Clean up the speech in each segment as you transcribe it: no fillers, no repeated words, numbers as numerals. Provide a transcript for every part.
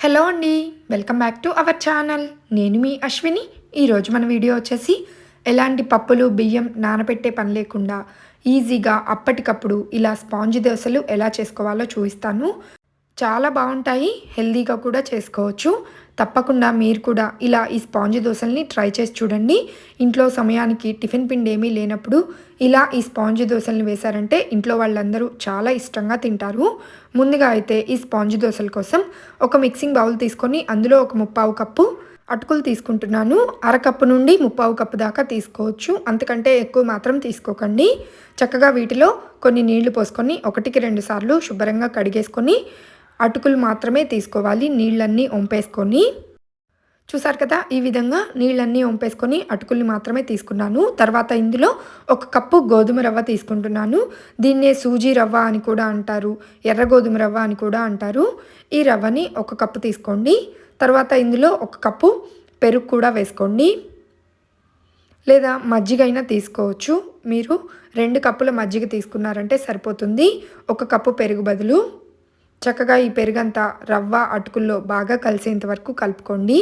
Hello అండి. Welcome back to our channel. నేను మీ అశ్విని. ఈరోజు మన వీడియో వచ్చేసి ఎలాంటి పప్పులు, బియ్యం నానబెట్టే పని లేకుండా ఈజీగా అప్పటికప్పుడు ఇలా స్పాంజ్ దోసలు ఎలా చేసుకోవాలో చూపిస్తాను. చాలా బాగుంటాయి. హెల్తీగా కూడా చేసుకోవచ్చు. తప్పకుండా మీరు కూడా ఇలా ఈ స్పాంజ్ దోసల్ని ట్రై చేసి చూడండి. ఇంట్లో సమయానికి టిఫిన్ పిండి ఏమీ లేనప్పుడు ఇలా ఈ స్పాంజ్ దోసల్ని వేశారంటే ఇంట్లో వాళ్ళందరూ చాలా ఇష్టంగా తింటారు. ముందుగా అయితే ఈ స్పాంజ్ దోసల కోసం ఒక మిక్సింగ్ బౌల్ తీసుకొని అందులో ఒక ముప్పావు కప్పు అటుకులు తీసుకుంటున్నాను. అరకప్పు నుండి ముప్పావు కప్పు దాకా తీసుకోవచ్చు. అంతకంటే ఎక్కువ మాత్రం తీసుకోకండి. చక్కగా వీటిలో కొన్ని నీళ్లు పోసుకొని 1-2 సార్లు శుభ్రంగా కడిగేసుకొని అటుకులు మాత్రమే తీసుకోవాలి. నీళ్ళన్నీ వంపేసుకొని చూసారు కదా, ఈ విధంగా నీళ్ళన్నీ వంపేసుకొని అటుకుల్ని మాత్రమే తీసుకున్నాను. తర్వాత ఇందులో 1 కప్పు గోధుమ రవ్వ తీసుకుంటున్నాను. దీన్నే సూజీ రవ్వ అని కూడా అంటారు, ఎర్ర గోధుమ రవ్వ అని కూడా అంటారు. ఈ రవ్వని 1 కప్పు తీసుకోండి. తర్వాత ఇందులో 1 కప్పు పెరుగు కూడా వేసుకోండి, లేదా మజ్జిగ అయినా తీసుకోవచ్చు. మీరు 2 కప్పుల మజ్జిగ తీసుకున్నారంటే సరిపోతుంది 1 కప్పు పెరుగు బదులు. చక్కగా ఈ పెరుగంతా రవ్వ అటుకుల్లో బాగా కలిసేంత వరకు కలుపుకోండి.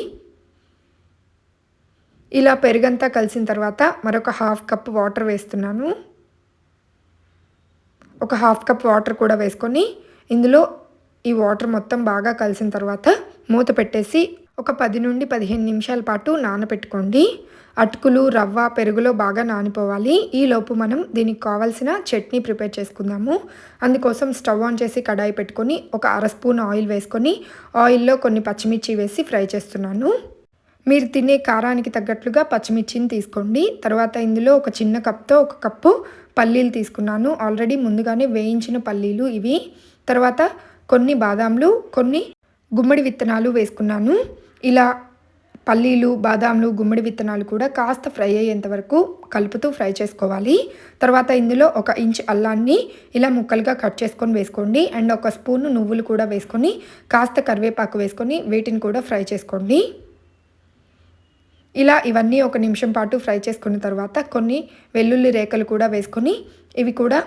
ఇలా పెరుగంతా కలిసిన తర్వాత మరొక 1/2 కప్ వాటర్ వేస్తున్నాను. ఒక 1/2 కప్ వాటర్ కూడా వేసుకొని ఇందులో ఈ వాటర్ మొత్తం బాగా కలిసిన తర్వాత మూత పెట్టేసి ఒక 10 నుండి 15 నిమిషాల పాటు నానబెట్టుకోండి. అటుకులు, రవ్వ, పెరుగులో బాగా నానిపోవాలి. ఈలోపు మనం దీనికి కావాల్సిన చట్నీ ప్రిపేర్ చేసుకుందాము. అందుకోసం స్టవ్ ఆన్ చేసి కడాయి పెట్టుకొని ఒక 1/2 స్పూన్ ఆయిల్ వేసుకొని ఆయిల్లో కొన్ని పచ్చిమిర్చి వేసి ఫ్రై చేస్తున్నాను. మీరు తినే కారానికి తగ్గట్లుగా పచ్చిమిర్చిని తీసుకోండి. తర్వాత ఇందులో ఒక చిన్న కప్తో 1 కప్పు పల్లీలు తీసుకున్నాను. ఆల్రెడీ ముందుగానే వేయించిన పల్లీలు ఇవి. తర్వాత కొన్ని బాదాంలు, కొన్ని గుమ్మడి విత్తనాలు వేసుకున్నాను. ఇలా పల్లీలు, బాదాంలు, గుమ్మడి విత్తనాలు కూడా కాస్త ఫ్రై అయ్యేంత వరకు కలుపుతూ ఫ్రై చేసుకోవాలి. తర్వాత ఇందులో 1 ఇంచ్ అల్లాన్ని ఇలా ముక్కలుగా కట్ చేసుకొని వేసుకోండి. అండ్ 1 స్పూన్ నువ్వులు కూడా వేసుకొని కాస్త కరివేపాకు వేసుకొని వీటిని కూడా ఫ్రై చేసుకోండి. ఇలా ఇవన్నీ 1 నిమిషం పాటు ఫ్రై చేసుకున్న తర్వాత కొన్ని వెల్లుల్లి రేఖలు కూడా వేసుకొని ఇవి కూడా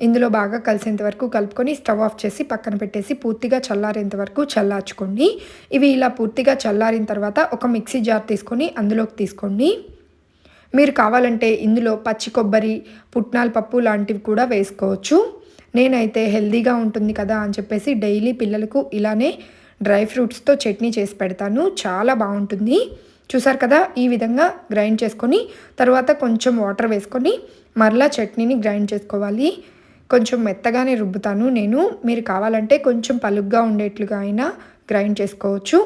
ఇందులో బాగా కలిసేంత వరకు కలుపుకొని స్టవ్ ఆఫ్ చేసి పక్కన పెట్టేసి పూర్తిగా చల్లారేంత వరకు చల్లార్చుకోండి. ఇవి ఇలా పూర్తిగా చల్లారిన తర్వాత ఒక మిక్సీ జార్ తీసుకొని అందులోకి తీసుకోండి. మీరు కావాలంటే ఇందులో పచ్చి కొబ్బరి, పుట్నాల పప్పు లాంటివి కూడా వేసుకోవచ్చు. నేనైతే హెల్తీగా ఉంటుంది కదా అని చెప్పేసి డైలీ పిల్లలకు ఇలానే డ్రై ఫ్రూట్స్తో చట్నీ చేసి పెడతాను. చాలా బాగుంటుంది. చూసారు కదా, ఈ విధంగా గ్రైండ్ చేసుకొని తర్వాత కొంచెం వాటర్ వేసుకొని మరలా చట్నీని గ్రైండ్ చేసుకోవాలి. కొంచెం మెత్తగానే రుబ్బుతాను నేను. మీరు కావాలంటే కొంచెం పలుగ్గా ఉండేట్లుగా అయినా గ్రైండ్ చేసుకోవచ్చు.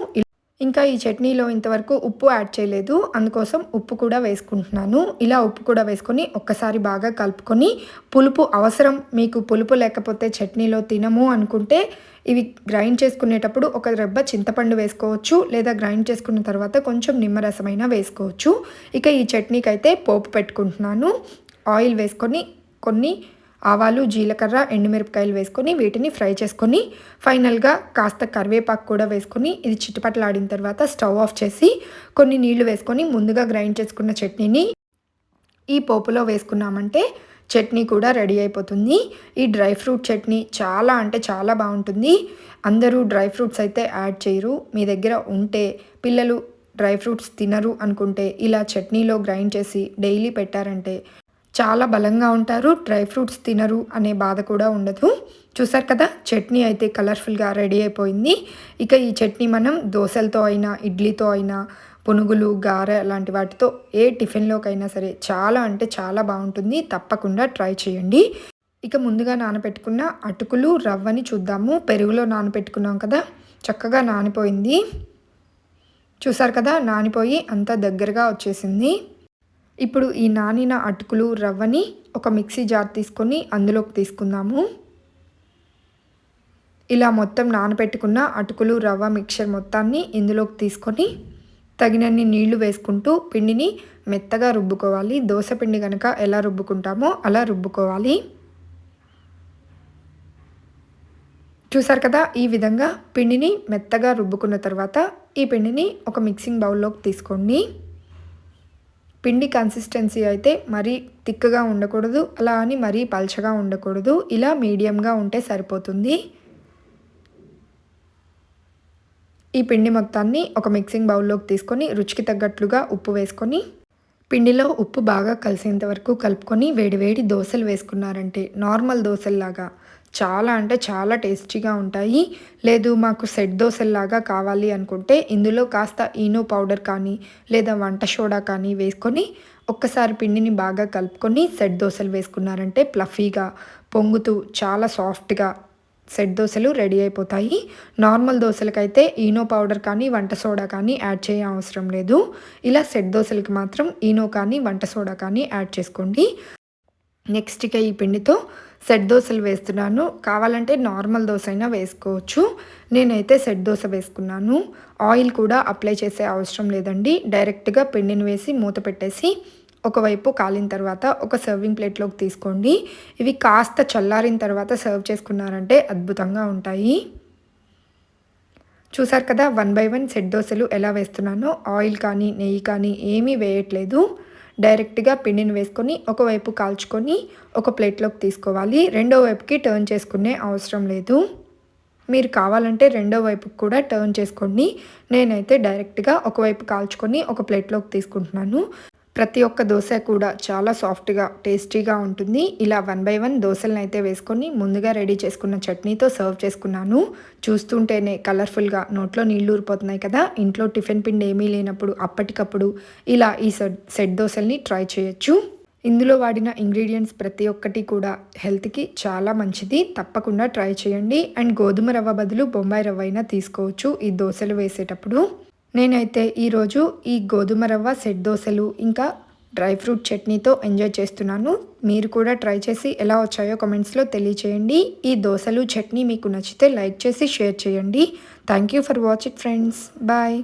ఇంకా ఈ చట్నీలో ఇంతవరకు ఉప్పు యాడ్ చేయలేదు, అందుకోసం ఉప్పు కూడా వేసుకుంటున్నాను. ఇలా ఉప్పు కూడా వేసుకొని ఒక్కసారి బాగా కలుపుకొని పులుపు అవసరం, మీకు పులుపు లేకపోతే చట్నీలో తినము అనుకుంటే ఇవి గ్రైండ్ చేసుకునేటప్పుడు ఒక రెబ్బ చింతపండు వేసుకోవచ్చు, లేదా గ్రైండ్ చేసుకున్న తర్వాత కొంచెం నిమ్మరసమైనా వేసుకోవచ్చు. ఇక ఈ చట్నీకి అయితే పోపు పెట్టుకుంటున్నాను. ఆయిల్ వేసుకొని కొన్ని ఆవాలు, జీలకర్ర, ఎండుమిరపకాయలు వేసుకొని వీటిని ఫ్రై చేసుకొని ఫైనల్గా కాస్త కరివేపాకు కూడా వేసుకొని ఇది చిటపటలాడిన తర్వాత స్టవ్ ఆఫ్ చేసి కొన్ని నీళ్లు వేసుకొని ముందుగా గ్రైండ్ చేసుకున్న చట్నీని ఈ పోపులో వేసుకున్నామంటే చట్నీ కూడా రెడీ అయిపోతుంది. ఈ డ్రై ఫ్రూట్ చట్నీ చాలా అంటే చాలా బాగుంటుంది. అందరూ డ్రై ఫ్రూట్స్ అయితే యాడ్ చేయరు. మీ దగ్గర ఉంటే పిల్లలు డ్రై ఫ్రూట్స్ తినరు అనుకుంటే ఇలా చట్నీలో గ్రైండ్ చేసి డైలీ పెట్టారంటే చాలా బలంగా ఉంటారు. డ్రై ఫ్రూట్స్ తినరు అనే బాధ కూడా ఉండదు. చూసారు కదా, చట్నీ అయితే కలర్ఫుల్గా రెడీ అయిపోయింది. ఇక ఈ చట్నీ మనం దోశలతో అయినా, ఇడ్లీతో అయినా, పునుగులు, గారె లాంటి వాటితో ఏ టిఫిన్లోకైనా సరే చాలా అంటే చాలా బాగుంటుంది. తప్పకుండా ట్రై చేయండి. ఇక ముందుగా నానబెట్టుకున్న అటుకులు, రవ్వని చూద్దాము. పెరుగులో నానబెట్టుకున్నాం కదా, చక్కగా నానిపోయింది. చూసారు కదా, నానిపోయి అంతా దగ్గరగా వచ్చేసింది. ఇప్పుడు ఈ నానిన అటుకులు, రవ్వని ఒక మిక్సీ జార్ తీసుకొని అందులోకి తీసుకుందాము. ఇలా మొత్తం నానబెట్టుకున్న అటుకులు, రవ్వ మిక్చర్ మొత్తాన్ని ఇందులోకి తీసుకొని తగినన్ని నీళ్లు వేసుకుంటూ పిండిని మెత్తగా రుబ్బుకోవాలి. దోశ పిండి కనుక ఎలా రుబ్బుకుంటామో అలా రుబ్బుకోవాలి. చూసారు కదా, ఈ విధంగా పిండిని మెత్తగా రుబ్బుకున్న తర్వాత ఈ పిండిని ఒక మిక్సింగ్ బౌల్లోకి తీసుకోండి. పిండి కన్సిస్టెన్సీ అయితే మరీ థిక్గా ఉండకూడదు, అలా అని మరీ పల్చగా ఉండకూడదు. ఇలా మీడియంగా ఉంటే సరిపోతుంది. ఈ పిండి మొత్తాన్ని ఒక మిక్సింగ్ బౌల్లోకి తీసుకొని రుచికి తగ్గట్లుగా ఉప్పు వేసుకొని పిండిలో ఉప్పు బాగా కలిసేంత వరకు కలుపుకొని వేడివేడి దోశలు వేసుకున్నారంటే నార్మల్ దోశల్లాగా చాలా అంటే చాలా టేస్టీగా ఉంటాయి. లేదు మాకు సెట్ దోశల్లాగా కావాలి అనుకుంటే ఇందులో కాస్త ఈనో పౌడర్ కానీ లేదా వంట సోడా కానీ వేసుకొని ఒక్కసారి పిండిని బాగా కలుపుకొని సెట్ దోశలు వేసుకున్నారంటే ప్లఫీగా పొంగుతూ చాలా సాఫ్ట్గా సెట్ దోశలు రెడీ అయిపోతాయి. నార్మల్ దోశలకైతే ఈనో పౌడర్ కానీ వంట సోడా కానీ యాడ్ చేయ అవసరం లేదు. ఇలా సెట్ దోశలకి మాత్రం ఈనో కానీ వంట సోడా కానీ యాడ్ చేసుకోండి. నెక్స్ట్ ఇక ఈ పిండితో సెట్ దోశలు వేస్తున్నాను. కావాలంటే నార్మల్ దోశ అయినా వేసుకోవచ్చు. నేనైతే సెట్ దోశ వేసుకున్నాను. ఆయిల్ కూడా అప్లై చేసే అవసరం లేదండి. డైరెక్ట్గా పిండిని వేసి మూత పెట్టేసి ఒకవైపు కాలిన తర్వాత ఒక సర్వింగ్ ప్లేట్లోకి తీసుకోండి. ఇవి కాస్త చల్లారిన తర్వాత సర్వ్ చేసుకున్నారంటే అద్భుతంగా ఉంటాయి. చూసారు కదా 1 బై 1 సెట్ దోశలు ఎలా వేస్తున్నానో. ఆయిల్ కానీ నెయ్యి కానీ ఏమీ వేయట్లేదు. డైరెక్ట్గా పిండిని వేసుకొని ఒకవైపు కాల్చుకొని ఒక ప్లేట్లోకి తీసుకోవాలి. రెండో వైపుకి టర్న్ చేసుకునే అవసరం లేదు. మీరు కావాలంటే రెండో వైపుకి కూడా టర్న్ చేసుకోండి. నేనైతే డైరెక్ట్గా ఒకవైపు కాల్చుకొని ఒక ప్లేట్లోకి తీసుకుంటున్నాను. ప్రతి ఒక్క దోశ కూడా చాలా సాఫ్ట్గా టేస్టీగా ఉంటుంది. ఇలా 1 బై 1 దోశలను అయితే వేసుకొని ముందుగా రెడీ చేసుకున్న చట్నీతో సర్వ్ చేసుకున్నాను. చూస్తుంటేనే కలర్ఫుల్గా నోట్లో నీళ్లు ఊరిపోతున్నాయి కదా. ఇంట్లో టిఫిన్ పిండి ఏమీ లేనప్పుడు అప్పటికప్పుడు ఇలా ఈ సెట్ దోశల్ని ట్రై చేయొచ్చు. ఇందులో వాడిన ఇంగ్రీడియంట్స్ ప్రతి ఒక్కటి కూడా హెల్త్కి చాలా మంచిది. తప్పకుండా ట్రై చేయండి. అండ్ గోధుమ రవ్వ బదులు బొంబాయి రవ్వ అయినా తీసుకోవచ్చు ఈ దోశలు వేసేటప్పుడు. నేనైతే ఈరోజు ఈ గోధుమ రవ్వ సెట్ దోశలు ఇంకా డ్రై ఫ్రూట్ చట్నీతో ఎంజాయ్ చేస్తున్నాను. మీరు కూడా ట్రై చేసి ఎలా వచ్చాయో కామెంట్స్లో తెలియచేయండి. ఈ దోశలు చట్నీ మీకు నచ్చితే లైక్ చేసి షేర్ చేయండి. Thank you for watching friends. Bye.